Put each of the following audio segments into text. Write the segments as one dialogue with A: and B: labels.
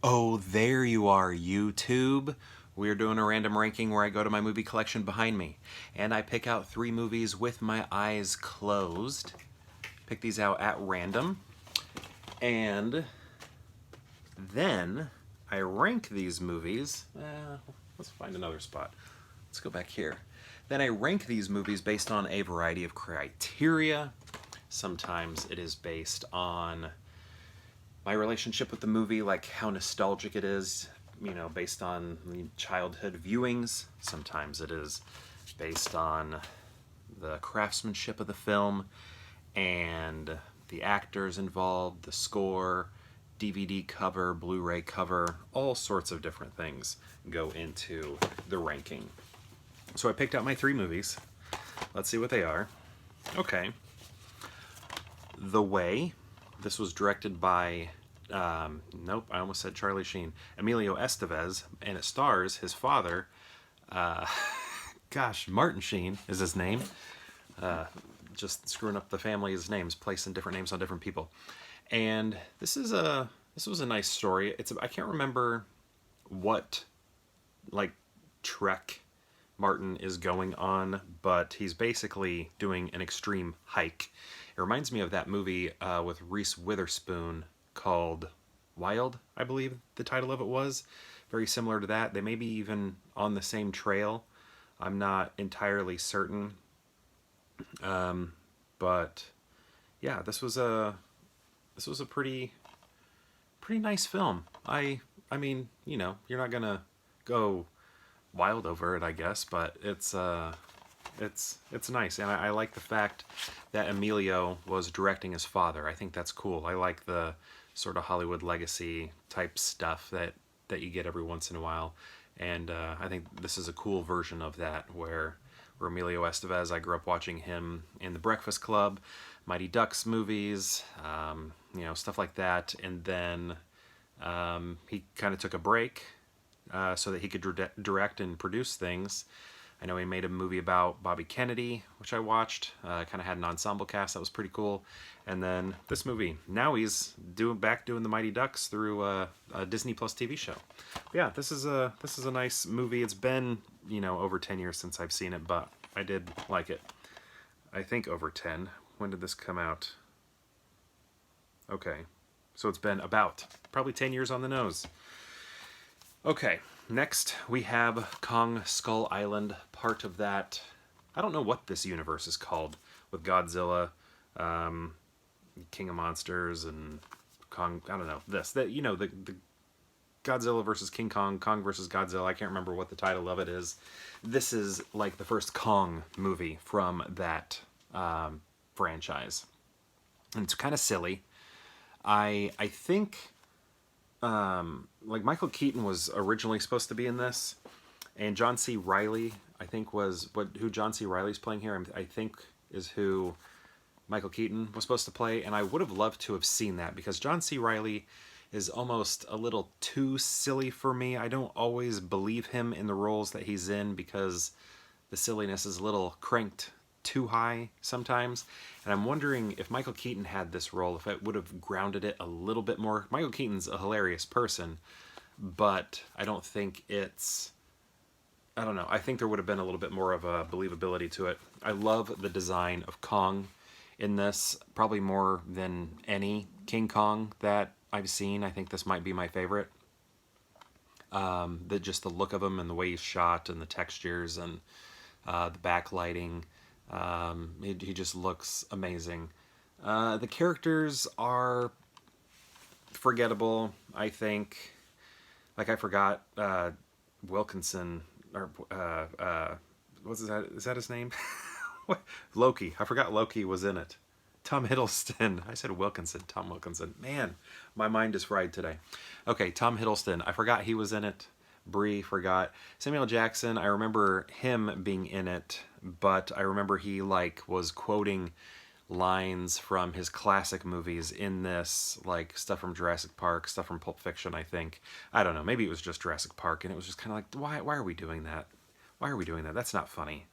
A: Oh, there you are, YouTube. We're doing a random ranking where I go to my movie collection behind me and I pick out 3 movies with my eyes closed. Pick these out at random. And then I rank these movies. Let's find another spot. Let's go back here. Then I rank these movies based on a variety of criteria. Sometimes it is based on my relationship with the movie, like how nostalgic it is, based on childhood viewings. Sometimes it is based on the craftsmanship of the film and the actors involved, the score, DVD cover, Blu-ray cover, all sorts of different things go into the ranking. So I picked out my 3 movies. Let's see what they are. Okay. The Way. This was directed by, nope, I almost said Charlie Sheen, Emilio Estevez, and it stars his father, Martin Sheen is his name. Just screwing up the family's names, placing different names on different people. And this was a nice story. I can't remember what, trek Martin is going on, but he's basically doing an extreme hike. It reminds me of that movie with Reese Witherspoon called Wild, I believe the title of it was. Very similar to that. They may be even on the same trail. I'm not entirely certain. But yeah, this was a pretty nice film. I mean, you're not gonna go wild over it, I guess, but it's nice, and I like the fact that Emilio was directing his father. I think that's cool. I like the sort of Hollywood legacy type stuff that you get every once in a while, and I think this is a cool version of that, where Emilio Estevez, I grew up watching him in The Breakfast Club, Mighty Ducks movies, stuff like that, and then he kind of took a break so that he could direct and produce things. I know he made a movie about Bobby Kennedy, which I watched. Kind of had an ensemble cast that was pretty cool. And then this movie. Now he's back doing the Mighty Ducks through a Disney Plus TV show. But yeah, this is a nice movie. It's been over 10 years since I've seen it, but I did like it. I think over 10. When did this come out? Okay, so it's been about probably 10 years on the nose. Okay, next we have Kong Skull Island, part of that, I don't know what this universe is called, with Godzilla, King of Monsters, and Kong, I don't know, the Godzilla versus King Kong, Kong versus Godzilla, I can't remember what the title of it is. This is like the first Kong movie from that franchise. And it's kind of silly. I think Michael Keaton was originally supposed to be in this, and John C. Reilly, I think, was who John C. Reilly's playing here, I think is who Michael Keaton was supposed to play, and I would have loved to have seen that, because John C. Reilly is almost a little too silly for me. I don't always believe him in the roles that he's in, because the silliness is a little cranked too high sometimes, and I'm wondering if Michael Keaton had this role, if it would have grounded it a little bit more. Michael Keaton's a hilarious person, but I don't think I don't know, I think there would have been a little bit more of a believability to it. I love the design of Kong in this, probably more than any King Kong that I've seen. I think this might be my favorite. Just the look of him and the way he's shot and the textures and the backlighting. He just looks amazing. The characters are forgettable, I think. I forgot Wilkinson, or what's that? Is that his name? Loki. I forgot Loki was in it. Tom Hiddleston. I said Wilkinson. Tom Wilkinson. Man, my mind is fried today. Okay, Tom Hiddleston. I forgot he was in it. Brie, forgot. Samuel Jackson, I remember him being in it, but I remember he was quoting lines from his classic movies in this, stuff from Jurassic Park, stuff from Pulp Fiction, I think. I don't know, maybe it was just Jurassic Park, and it was just kind of why are we doing that? Why are we doing that? That's not funny.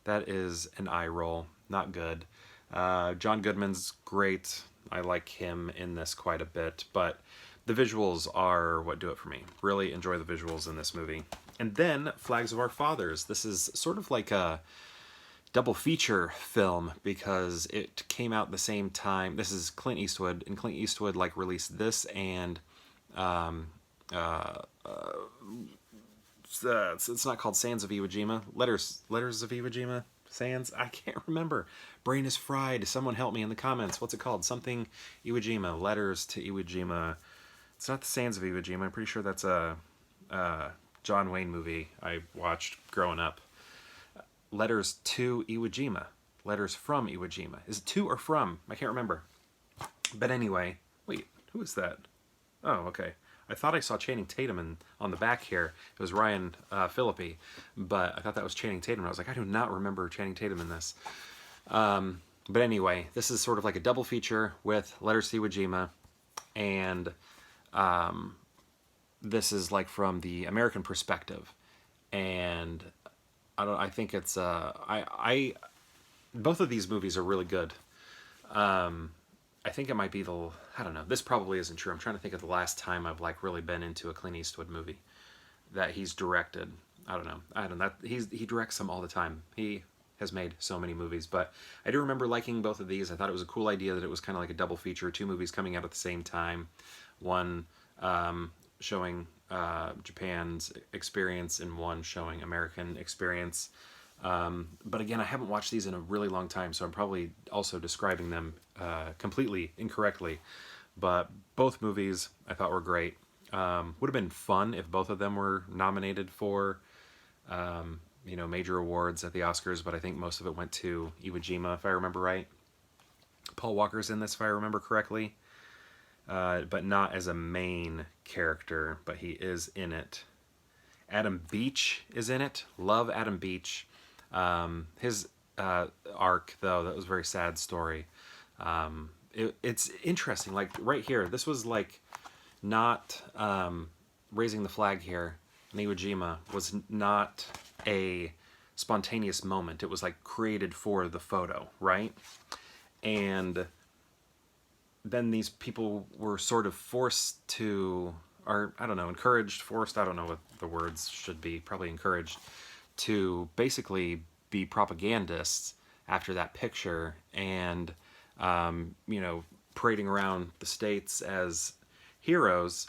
A: That is an eye roll. Not good. John Goodman's great. I like him in this quite a bit, but the visuals are what do it for me. Really enjoy the visuals in this movie. And then Flags of Our Fathers. This is sort of like a double feature film because it came out the same time. This is Clint Eastwood, and Clint Eastwood like released this and it's not called Sands of Iwo Jima. Letters of Iwo Jima. Sands. I can't remember. Brain is fried. Someone help me in the comments. What's it called? Something Iwo Jima. Letters to Iwo Jima. It's not the Sands of Iwo Jima. I'm pretty sure that's a John Wayne movie I watched growing up. Letters to Iwo Jima. Letters from Iwo Jima. Is it to or from? I can't remember. But anyway, wait, who is that? Oh, okay. I thought I saw Channing Tatum on the back here. It was Ryan Phillippe, but I thought that was Channing Tatum. I was like, I do not remember Channing Tatum in this. But anyway, this is sort of like a double feature with Letters to Iwo Jima, and this is like from the American perspective, and I think it's both of these movies are really good. I think it might be I don't know. This probably isn't true. I'm trying to think of the last time I've like really been into a Clint Eastwood movie that he's directed. I don't know. He directs them all the time. He has made so many movies, but I do remember liking both of these. I thought it was a cool idea that it was kind of like a double feature, two movies coming out at the same time. One showing Japan's experience and one showing American experience. But again, I haven't watched these in a really long time, so I'm probably also describing them completely incorrectly. But both movies I thought were great. Would have been fun if both of them were nominated for major awards at the Oscars, but I think most of it went to Iwo Jima, if I remember right. Paul Walker's in this, if I remember correctly, but not as a main character, but he is in it. Adam Beach is in it. Love Adam Beach. His arc, though, that was a very sad story. It's interesting. Like right here, this was like not raising the flag here in Iwo Jima was not a spontaneous moment. It was like created for the photo, right? And then these people were sort of forced to, or I don't know, encouraged, forced, I don't know what the words should be, probably encouraged to basically be propagandists after that picture and, parading around the States as heroes,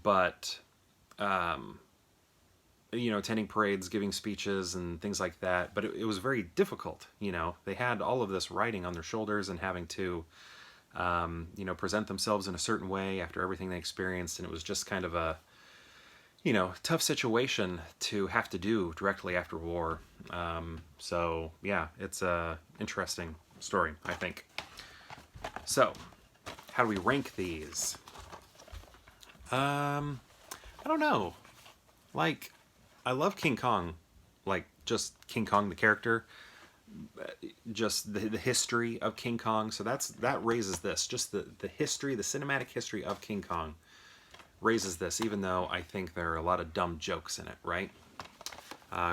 A: but, attending parades, giving speeches and things like that. But it was very difficult, They had all of this riding on their shoulders and having to, present themselves in a certain way after everything they experienced. And it was just kind of a, tough situation to have to do directly after war. So yeah, it's a interesting story, I think. So, how do we rank these? I don't know. Like, I love King Kong. Like, just King Kong the character. Just the history of King Kong. So that raises this. Just the history, the cinematic history of King Kong raises this, even though I think there are a lot of dumb jokes in it, right?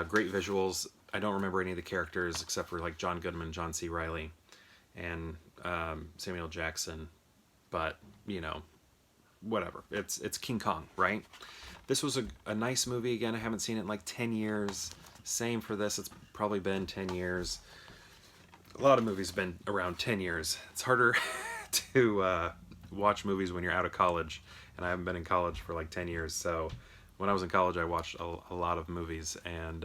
A: Great visuals. I don't remember any of the characters except for like John Goodman, John C. Reilly, and Samuel Jackson. But, whatever. It's King Kong, right? This was a nice movie. Again, I haven't seen it in like 10 years. Same for this. It's probably been 10 years. A lot of movies have been around 10 years. It's harder to watch movies when you're out of college, and I haven't been in college for like 10 years. So when I was in college, I watched a lot of movies and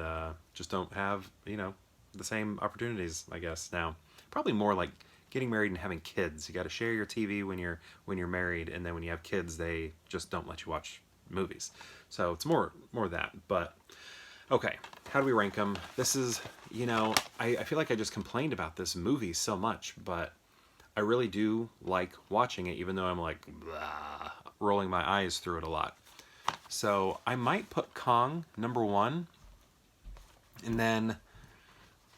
A: just don't have, the same opportunities, I guess, now. Probably more like getting married and having kids. You got to share your TV when you're married, and then when you have kids, they just don't let you watch movies. So it's more that. But okay, how do we rank them? This is, I feel like I just complained about this movie so much, but I really do like watching it, even though I'm like blah, rolling my eyes through it a lot. So I might put Kong number 1, and then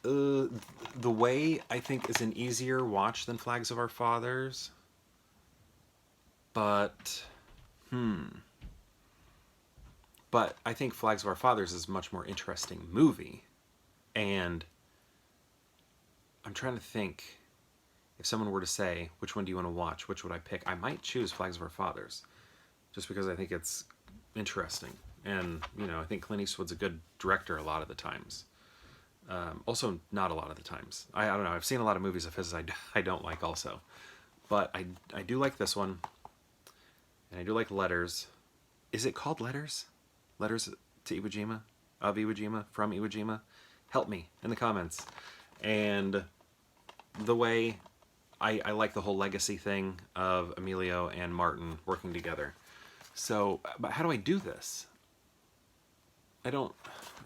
A: The Way, I think, is an easier watch than Flags of Our Fathers. But I think Flags of Our Fathers is a much more interesting movie. And I'm trying to think, if someone were to say, which one do you want to watch? Which would I pick? I might choose Flags of Our Fathers. just because I think it's interesting. And, you know, I think Clint Eastwood's a good director a lot of the times. Also, not a lot of the times. I don't know. I've seen a lot of movies of his I don't like also. But I do like this one. And I do like Letters. Is it called Letters? Letters to Iwo Jima? Of Iwo Jima? From Iwo Jima? Help me in the comments. And the way I like the whole legacy thing of Emilio and Martin working together. So, but how do I do this? I don't...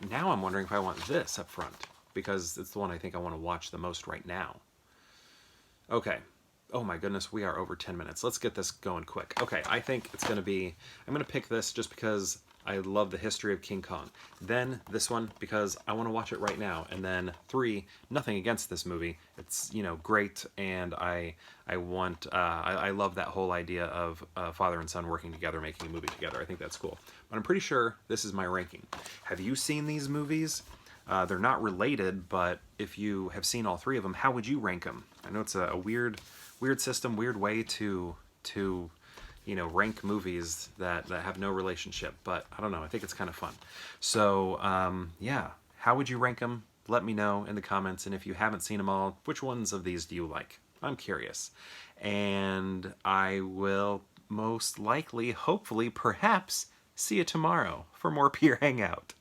A: Now I'm wondering if I want this up front, because it's the one I think I want to watch the most right now. Okay. Oh my goodness, we are over 10 minutes. Let's get this going quick. Okay, I think it's going to be... I'm going to pick this just because I love the history of King Kong. Then this one because I want to watch it right now. And then 3, nothing against this movie. It's, you know, great, and I love that whole idea of father and son working together, making a movie together. I think that's cool. But I'm pretty sure this is my ranking. Have you seen these movies? They're not related, but if you have seen all 3 of them, how would you rank them? I know it's a weird system, weird way to you know, rank movies that have no relationship, but I don't know, I think it's kind of fun. So yeah, how would you rank them? Let me know in the comments, and if you haven't seen them all, which ones of these do you like? I'm curious. And I will most likely, hopefully, perhaps see you tomorrow for more Peer Hangout.